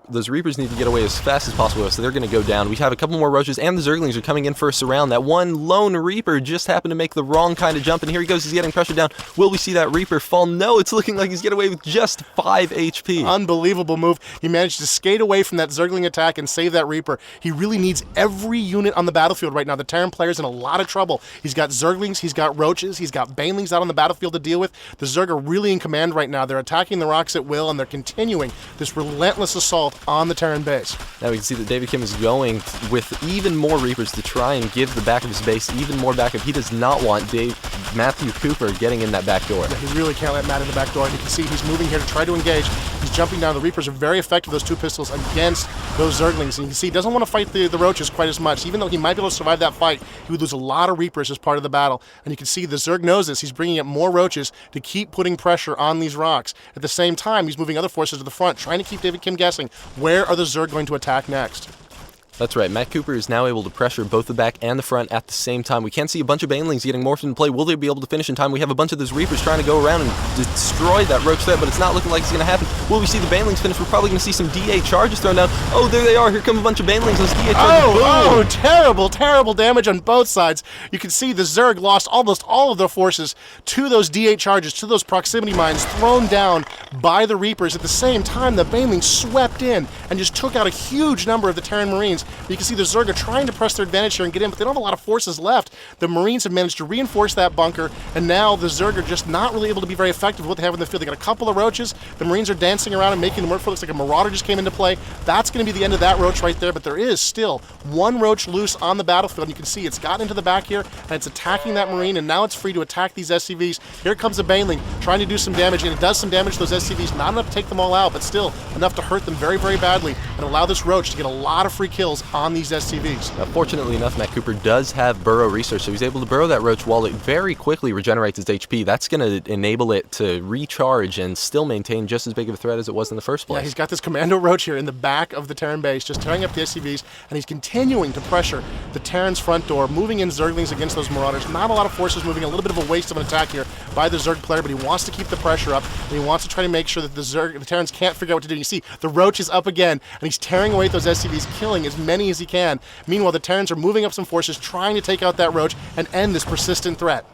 those Reapers need to get away as fast as possible, so they're going to go down. We have a couple more Roaches, and the Zerglings are coming in for a surround. That one lone Reaper just happened to make the wrong kind of jump, and here he goes. He's getting pressure down. Will we see that Reaper fall? No, it's looking like he's getting away with just 5 HP. Unbelievable move. He managed to skate away from that Zergling attack and save that Reaper. He really needs every unit on the battlefield right now. The Terran player's in a lot of trouble. He's got Zerglings, he's got Roaches, he's got Banelings out on the battlefield to deal with. The Zerg are really in command right now. They're attacking the rocks at will, and they're continuing this relentless assault on the Terran base. Now we can see that David Kim is going with even more Reapers to try and give the back of his base even more backup. He does not want Matthew Cooper getting in that back door. Yeah, he really can't let Matt in the back door, and you can see he's moving here to try to engage. He's jumping down. The Reapers are very effective, those 2 pistols, against those Zerglings. And you can see he doesn't want to fight the Roaches quite as much. Even though he might be able to survive that fight, he would lose a lot of Reapers as part of the battle. And you can see the Zerg knows this. He's bringing up more Roaches to keep putting pressure on these rocks. At the same time, he's moving other forces to the front, trying to keep David Kim guessing, where are the Zerg going to attack next? That's right, Matt Cooper is now able to pressure both the back and the front at the same time. We can see a bunch of Banelings getting morphed into play. Will they be able to finish in time? We have a bunch of those Reapers trying to go around and destroy that Roach threat, but it's not looking like it's going to happen. Will we see the Banelings finish? We're probably going to see some DA charges thrown down. Oh, there they are. Here come a bunch of Banelings. Those DA charges. Oh, terrible, terrible damage on both sides. You can see the Zerg lost almost all of their forces to those D8 charges, to those proximity mines thrown down by the Reapers. At the same time, the Banelings swept in and just took out a huge number of the Terran Marines. You can see the Zerg are trying to press their advantage here and get in, but they don't have a lot of forces left. The Marines have managed to reinforce that bunker, and now the Zerg are just not really able to be very effective with what they have in the field. They got a couple of Roaches. The Marines are dancing around and making them work for it. Looks like a Marauder just came into play. That's going to be the end of that Roach right there, but there is still one Roach loose on the battlefield. You can see it's got into the back here, and it's attacking that Marine, and now it's free to attack these SCVs. Here comes a Baneling trying to do some damage, and it does some damage to those SCVs. Not enough to take them all out, but still enough to hurt them very, very badly and allow this Roach to get a lot of free kills on these SCVs. Now, fortunately enough, Matt Cooper does have burrow research, so he's able to burrow that Roach while it very quickly regenerates its HP. That's going to enable it to recharge and still maintain just as big of a threat as it was in the first place. Yeah, he's got this Commando Roach here in the back of the Terran base, just tearing up the SCVs, and he's continuing to pressure the Terran's front door, moving in Zerglings against those Marauders. Not a lot of forces moving, a little bit of a waste of an attack here by the Zerg player, but he wants to keep the pressure up, and he wants to try to make sure that the Terrans can't figure out what to do. You see, the Roach is up again, and he's tearing away at those SCVs, killing as many as he can. Meanwhile, the Terrans are moving up some forces, trying to take out that Roach and end this persistent threat.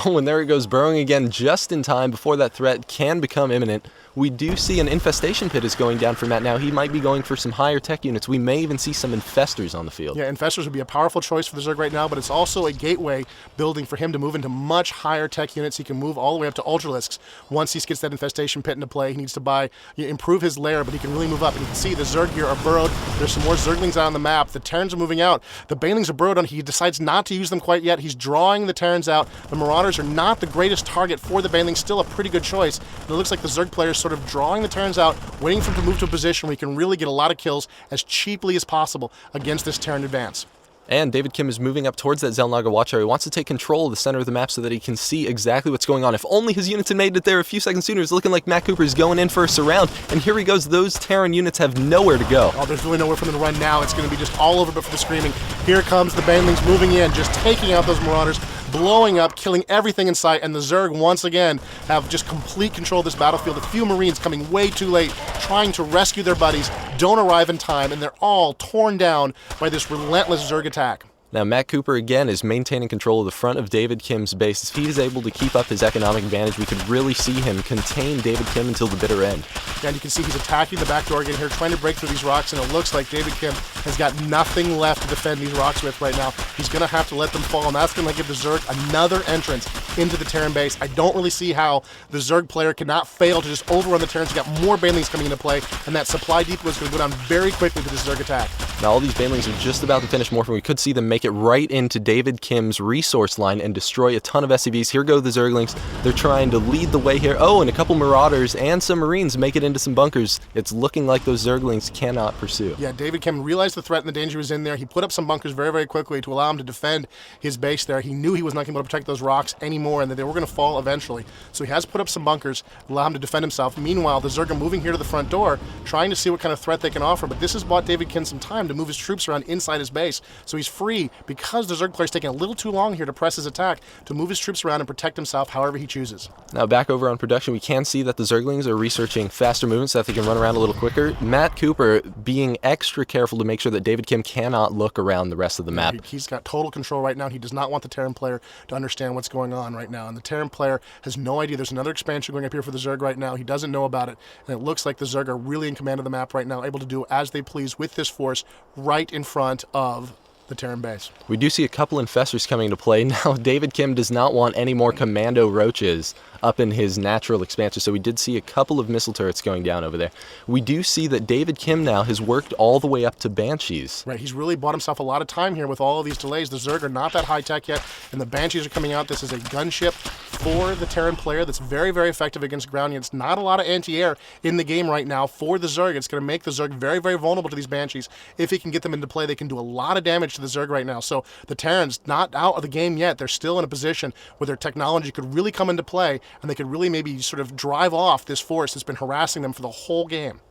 Oh, and there it goes, burrowing again just in time before that threat can become imminent. We do see an infestation pit is going down for Matt now. He might be going for some higher tech units. We may even see some infestors on the field. Yeah, infestors would be a powerful choice for the Zerg right now, but it's also a gateway building for him to move into much higher tech units. He can move all the way up to Ultralisks once he gets that infestation pit into play. He needs to improve his lair, but he can really move up. And you can see the Zerg here are burrowed. There's some more Zerglings out on the map. The Terrans are moving out. The Banelings are burrowed on. He decides not to use them quite yet. He's drawing the Terrans out. The Marauders are not the greatest target for the Banelings. Still a pretty good choice. And it looks like the Zerg player is sort of drawing the Terrans out, waiting for him to move to a position where he can really get a lot of kills as cheaply as possible against this Terran advance. And David Kim is moving up towards that Zelnaga watch area. He wants to take control of the center of the map so that he can see exactly what's going on. If only his units had made it there a few seconds sooner. It's looking like Matt Cooper is going in for a surround. And here he goes. Those Terran units have nowhere to go. Oh, there's really nowhere for them to run now. It's going to be just all over but for the screaming. Here comes the Banelings moving in, just taking out those Marauders, blowing up, killing everything in sight, and the Zerg once again have just complete control of this battlefield. A few Marines coming way too late, trying to rescue their buddies, don't arrive in time, and they're all torn down by this relentless Zerg attack. Now, Matt Cooper, again, is maintaining control of the front of David Kim's base. If he is able to keep up his economic advantage, we could really see him contain David Kim until the bitter end. And you can see he's attacking the back door again here, trying to break through these rocks, and it looks like David Kim has got nothing left to defend these rocks with right now. He's going to have to let them fall, and that's going to give the Zerg another entrance into the Terran base. I don't really see how the Zerg player cannot fail to just overrun the Terrans. He's got more Banelings coming into play, and that supply depot is going to go down very quickly to this Zerg attack. Now, all these Banelings are just about to finish morphing. We could see them make it right into David Kim's resource line and destroy a ton of SCVs. Here go the Zerglings. They're trying to lead the way here. Oh, and a couple Marauders and some Marines make it into some bunkers. It's looking like those Zerglings cannot pursue. Yeah, David Kim realized the threat and the danger was in there. He put up some bunkers very, very quickly to allow him to defend his base there. He knew he was not going to be able to protect those rocks anymore and that they were going to fall eventually. So he has put up some bunkers to allow him to defend himself. Meanwhile, the Zerg are moving here to the front door, trying to see what kind of threat they can offer. But this has bought David Kim some time to to move his troops around inside his base. So he's free because the Zerg player's taking a little too long here to press his attack to move his troops around and protect himself however he chooses. Now back over on production, we can see that the Zerglings are researching faster movements so that they can run around a little quicker. Matt Cooper being extra careful to make sure that David Kim cannot look around the rest of the map. He's got total control right now. He does not want the Terran player to understand what's going on right now. And the Terran player has no idea. There's another expansion going up here for the Zerg right now. He doesn't know about it. And it looks like the Zerg are really in command of the map right now, able to do as they please with this force right in front of the Terran base. We do see a couple infestors coming into play. Now, David Kim does not want any more commando roaches up in his natural expansion, so we did see a couple of missile turrets going down over there. We do see that David Kim now has worked all the way up to Banshees. Right, he's really bought himself a lot of time here with all of these delays. The Zerg are not that high-tech yet, and the Banshees are coming out. This is a gunship for the Terran player that's very, very effective against ground units. Not a lot of anti-air in the game right now for the Zerg. It's going to make the Zerg very, very vulnerable to these Banshees. If he can get them into play, they can do a lot of damage to the Zerg right now. So the Terrans not out of the game yet. They're still in a position where their technology could really come into play, and they could really maybe sort of drive off this force that's been harassing them for the whole game.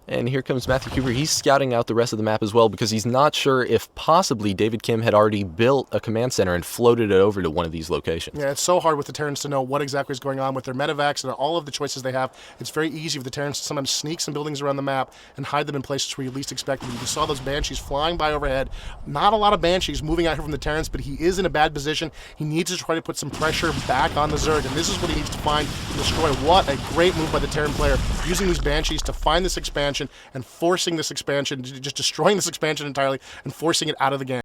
And here comes Matthew Cooper. He's scouting out the rest of the map as well because he's not sure if possibly David Kim had already built a command center and floated it over to one of these locations. Yeah, it's so hard with the Terrans to know what exactly is going on with their medevacs and all of the choices they have. It's very easy for the Terrans to sometimes sneak some buildings around the map and hide them in places where you least expect them. You saw those Banshees flying by overhead. Not a lot of Banshees moving out here from the Terrans, but he is in a bad position. He needs to try to put some pressure back on the Zerg, and this is what he needs to find to destroy. What a great move by the Terran player, using these Banshees to find this expansion and forcing this expansion, just destroying this expansion entirely and forcing it out of the game.